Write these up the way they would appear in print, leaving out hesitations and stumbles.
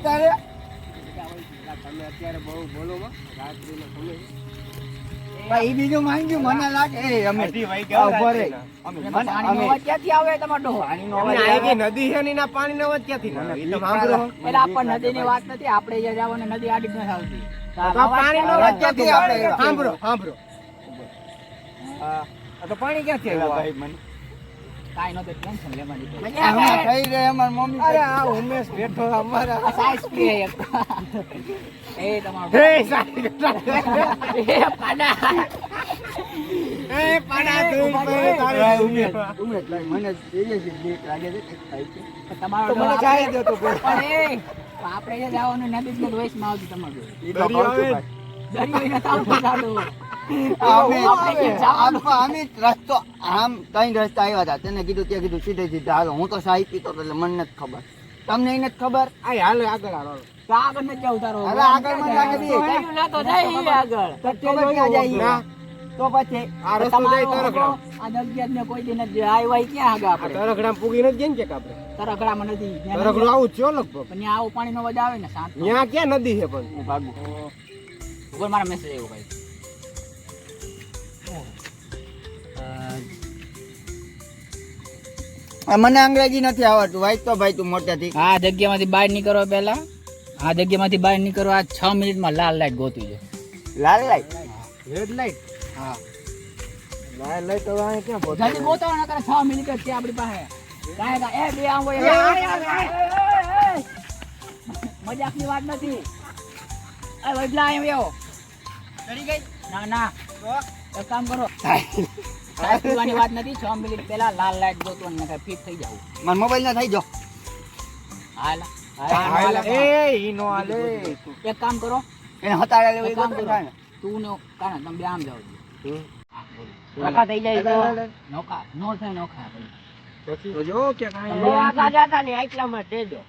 તારે તમે અત્યારે બહુ બોલો માં રાત્રિનો સમય ભાઈ બીજું માંગ્યું મને લાગે અમે ક્યાંથી આવે તમારો નદી છે ને પાણી નો અવાજ ક્યાંથી ના એ તો સાંભળો એટલે આપણને નદી ની વાત નથી આપણે જે જાવ ને નદી આડી જ નથી આવતી પાણી નો અવાજ ક્યાંથી આવે સાંભળો સાંભળો હા તો પાણી ક્યાંથી આવ્યું ભાઈ મને કાઈ નો તો ટેન્શન લેવાની થઈ ગઈ અમાર મમ્મી અરે આ ઉમેશ બેઠો અમારા સાઈઝ પી એક એ તમારો એ સાઈઝ એ પાડા તું તારે ઉમેશ મને સિરિયસલી બીક લાગે છે કે થાય છે તમારો તો મને જાય દે તો પણ એ આપણે જે જવાનું નદી જ વયસ માં આવતી તમારું એ તો કહું છું ભાઈ દરિયો ને તાવતો જાડો અમે રસ્તો આમ કઈ રસ્તા આવ્યા હતા તેને કીધું ત્યાં કીધું સીધે સીધા હાલો હું તો સાહી પીતો એટલે મને નથી ખબર તમને એને જ ખબર આ હાલે આગળ હાલો તો આગળ નથી જાવ તારો હવે આગળ મને લાગે છે કયું ના તો જાય આગળ તો ખબર ક્યાં જાય તો પછી આ રસ્તો જાય તરખડા આ જગ્યા ને કોઈ દી નથી આવ્યા ક્યાં આગળ આપણે તરખડા પૂગી નથી ગયા કે આપણે તરખડામાં નથી તરખડું આવું જ છે લગભગ પણ ત્યાં આવું પાણી નો વજ આવે ને શાંત ત્યાં ક્યાં નદી છે પણ હું ભાગું ઉપર મારા મેસેજ આવ્યો ભાઈ મને અંગ્રેજી નથી આવડતું વાંચ તો ભાઈ તું મોટેથી આ જગ્યામાંથી બહાર નીકળો પહેલા આ જગ્યામાંથી બહાર નીકળો આ 6 મિનિટમાં લાલ લાઈટ ગોતી જો લાલ લાઈટ રેડ લાઈટ હા લાલ લાઈટ તો આ ક્યાં પહોંચે જલ્દી ગોતો ન કરે 6 મિનિટ જ છે આપણી પાસે કાંઈ એ બે આમ હોય મજાકની વાત નથી એ વડલા આવ્યો ચડી ગઈ ના ના એક કામ કરો સાચી વાત નથી 6 મિનિટ પહેલા લાલ લાઈટ ગોતો ને ફિટ થઈ જાવ મારા મોબાઈલ ના થઈ જો હાલ એ ઈ નો આલે એક કામ કરો એને હતાડા લેવું એક કામ કરો તું ને કાના તમે બે આમ જાવ નખા થઈ જાય તો નોખા નો થાય નોખા પછી તો જો કે કાઈ આગા જાતા ને આટલામાં દેજો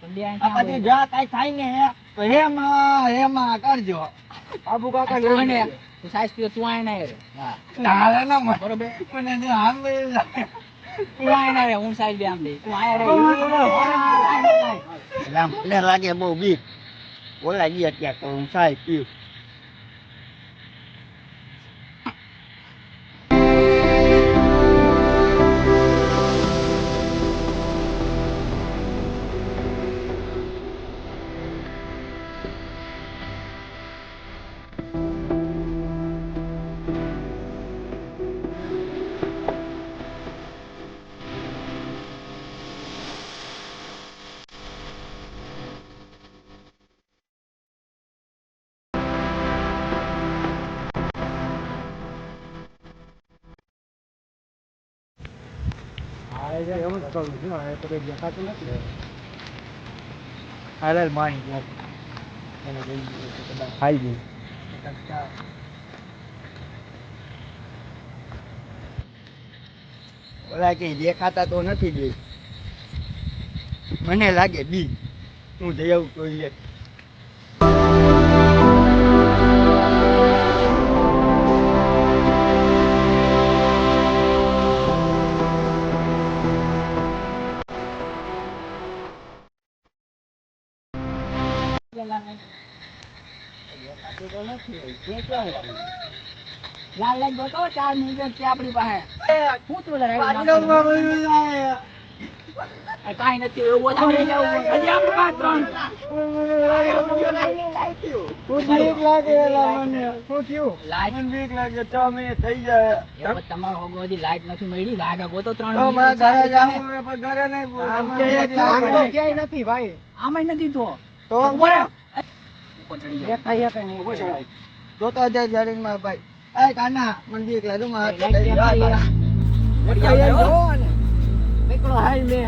આ પછી જા કાઈ થાય ને તો હેમાં કરજો આબુ કાકા ને તું સાઈઝ પીઓ તું આય ના રે હા ના રે ના બરોબર મને જો આમ તું આય ના રે હું સાઈઝ બે આમ દે તું આય રે રામ ને લાગે બહુ બીક ઓલા જી અત્યારે તો હું સાઈ પીઉં એમ જ કહું છું આ તો કઈ દેખાતું નથી હાલ માની ગયો એને ખાઈ ગઈ ઓલા કે દેખાતા તો નથી બે મને લાગે બી હું જઈ આવું તો લાલ લાઈટ ગોતો 4 મિનિટ છે આપણી પાસે શું તું કાઈ નથી એવું બોલા હજી આપણી પાસે 3 તમારો હોગો હજી લાઈટ નથી મળી લાગે ગોતો 3 ક્યાંય નથી ભાઈ આમાં નથી તો જોતા જાય જરીમાં ભાઈ એ કાના મને બીક લાગે માં નીકળો હાલ મે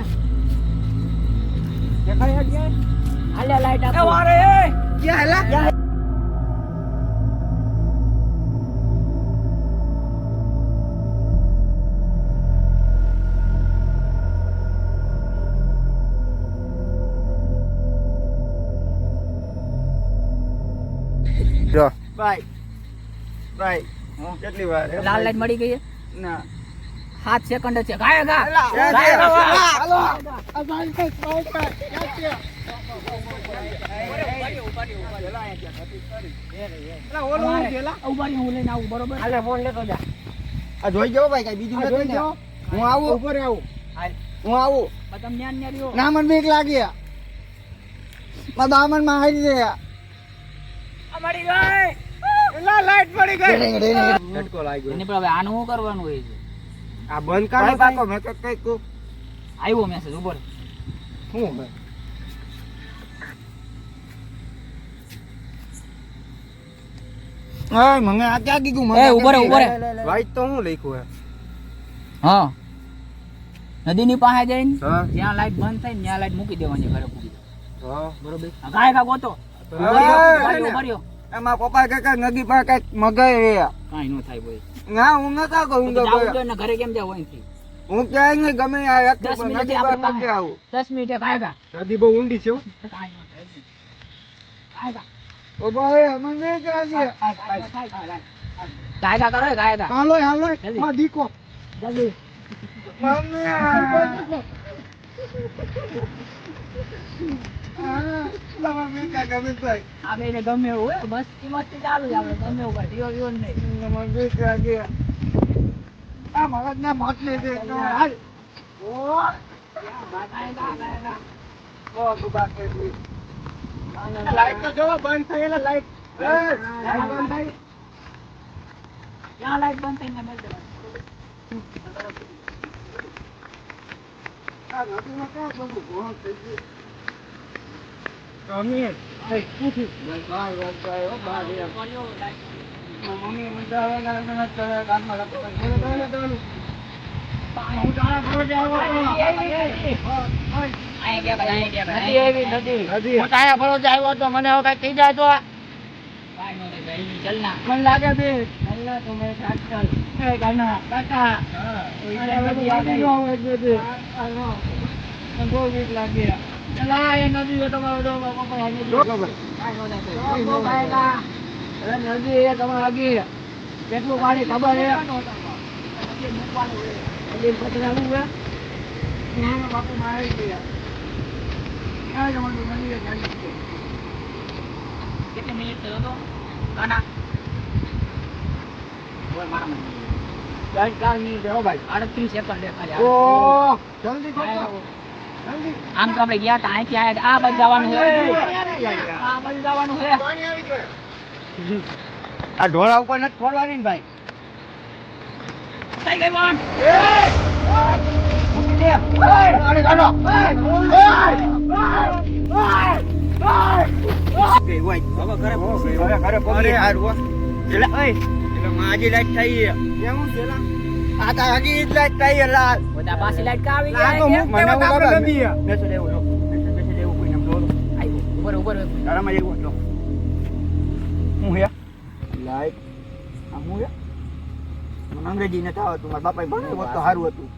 દેખાય ગયા હાલે લાઈટ આપો ક્યાં હેલા જો ભાઈ ભાઈ કેટલી વાર લાલ લાઈટ મળી ગઈ છે? ના 7 સેકન્ડ છે. ગાય ગા હાલો ઉભા રહી, હું લઈને આવું બરોબર. હાલે ફોન લેતો જા આ જોઈ જાઓ ભાઈ કઈ બીજું નથી ને હું આવું ઉપર આવું હું આવું પણ તમે ન્યા ન્યા રહ્યો. ના મને બીક લાગી મારા દામન માં હારી દે મળી ગઈ. એલા લાઈટ પડી ગઈ રેડિંગ, રેડિંગ. ઝટકો લાગ્યો એની પણ હવે આનું શું કરવાનું હોય છે? આ બંધ ભાઈ કરો પાકો મેં કઈ કહું આવ્યો મેસેજ, ઉભો રહે. શું ભાઈ હા મને આ ક્યાં કીધું એ ઉભો રહે, ઉભો રહે. વાઈટ તો હું લખ્યું હે હા નદીની પાસે જઈને હા જ્યાં લાઈટ બંધ થાય ને ત્યાં લાઈટ મૂકી દેવાની, ઘરે મૂકી દે. હા બરોબર. આ ગાય ગા ગોતો. તો ઉભો રહ્યો, ઉભો રહ્યો, ઉભો રહ્યો. એમાં પપ્પા કાકા નદી પર કઈક મગાઈ રહ્યા કાંઈ નો થાય બોય. ના હું નતા કહું તો જાવું જોઈએ ને, ઘરે કેમ જાવ અહીંથી? હું ક્યાંય નહીં ગમે આ એક 10 મિનિટે નદી પર આપણે નથી આવું 10 મિનિટે ગાય ગા. નદી બહુ ઊંડી છે હો. કાંઈ નો થાય. ગાય ગા. ઉભા રહે મને ક્યાં છે ગાય ગા કરો, ગાય ગા. હાલો હાલો જલ્દી. માં દીકો જલ્દી. મમ્મી આ બેને ગમે એવું હોય, મસ્તી મસ્તી ચાલુ જ આપણે, ગમે એવું કાંઈ થયો નહીં. લાઈટ તો જો બંધ થયેલા લાઈટ લાઈટ બંધ થઈ. ક્યાં લાઈટ બંધ થઈને મેં દેવાનું? મને હવે કઈ થઈ જાય તો ચલ ના. મને લાગે બે તમે ચાલ એ ગાના કાકા બહુ બીક લાગી ચલા એ નદી તમારો નદી એ તમારે આગી કેટલું પાણી ખબર છે પતરાવું બાપુ મારી ગયા કેટલી મિનિટ થયો તો? કાના. બોલ મારા મને. 4 મિનિટ હો ભાઈ 38 સેકન્ડ દેખાડ્યા. ઓ જલ્દી કરો જલ્દી આમ તો આપણે ગયા તા, અહીંથી આયા આ બાજુ જવાનું છે. આ બાજુ જવાનું છે. આ ઢોળા ઉપર નથી ફોડવાની ને ભાઈ થઈ ગઈ બોન. અરે હારું હો. એટલે માં આજે લાઈટ થઈ છે. કેવું છે લા આ તો હજી જ લાઈટ થઈ છે લાલ. બધા પાસે લાઈટ કા આવી આ ગયા તો છે? મુખ કેવા આપણે નદી બેસો દેવું લો. બેસો દેવું કોઈને લો. આવ્યો. ઉભો રહે, ઉભો રહે. તારામાં જેવું લો. હું હે લાઈટ આ હું હે મને અંગ્રેજી નથી આવતું મારા બાપાએ ભણાવ્યું હોત તો સારું હતું.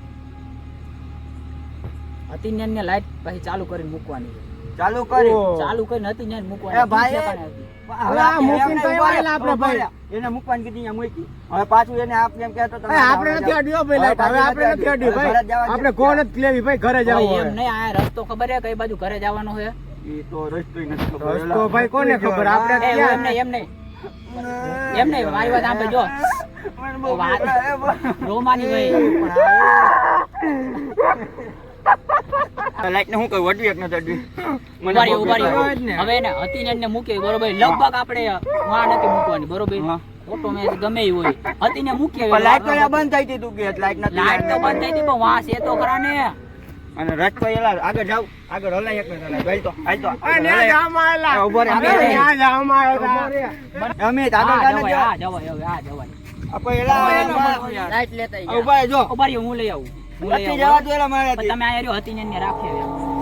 હતી ને એને લાઈટ પછી ચાલુ કરીને મૂકવાની છે. ચાલુ કરી ઓહ. ચાલુ કરીને હતી ને એ મૂકવાની. ભાઈ. ત્રીસ સેકન્ડ હતી. હવે આ મૂકીને તો ઉભા એવા આપણે ભાઈ. એને મૂકવાની કીધી અહીંયા મૂકી હવે પાછું એને આપણે એમ કહેતો તો આપણે નથી અડ્યો ભાઈ લાઈટ હવે આપણે નથી અડ્યો ભાઈ આપણે કોણ જ લેવી ભાઈ ઘરે જવું ભાઈ, એમ હોય નહીં, આ રસ્તો ખબર છે કઈ બાજુ ઘરે જવાનું છે? એ તો રસ્તો નથી ખબર. રસ્તો ભાઈ કોને ખબર આપણે એ, એમ ક્યાં નહીં, એમ નહીં. એમ નહીં, મારી વાત સાંભળ જો. મને બહુ બીક લાગે. રોમાની ભાઈ. લાઈટ ને હું કહું વડવી એક નથી અડવી. મને ઉભા રહ્યો, બહુ ઉભા બીક રહ્યો. લાગે. હવે એને હતી ને એને મૂકી બરોબર, લગભગ આપણે વાં નથી મૂકવાની બરોબર. હા. ઓટોમેટિક ગમે ઈ હોય, હતી ને મૂકી પણ લાઈટ તો અહીંયા બંધ થઈ હતી તું કે લાઈટ નથી. લાઈટ તો બંધ થઈ હતી પણ વાં છે તો ખરા ને. અને રસ્તો એલા આગળ જાવ આગળ હલાય એક મિનિટ હાલ તો હાલ તો અને આ જામમાં આયેલા. ઉભો રે અમે અમે આ જામમાં આયેલા. અમે હા, આગળ કાને જવાય, જાવ હા, જવાય, હવે આ જવાય. આપણે એલા લાઈટ લેતા આઈ ઉભા રહે જો ગયા. ઉભા રહ્યો, હું લઈ આવું. હું લઈ નથી આવું. જવા દો એલા મારે પણ તમે આ રહ્યો હતી ને એને રાખી આવ્યા.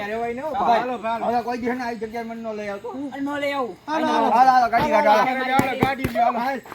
અહીંયા રેવાય ને હો, ભાઈ, હાલો ભાઈ હવે કોઈ દી હે ને આ જગ્યાએ મને ન લઈ આવતો. અરે નો લઈ આવું હાલો, હાલો, હાલો, ગાડી કાઢો, હાલો. હાલો, ગાડી લ્યો, હાલો.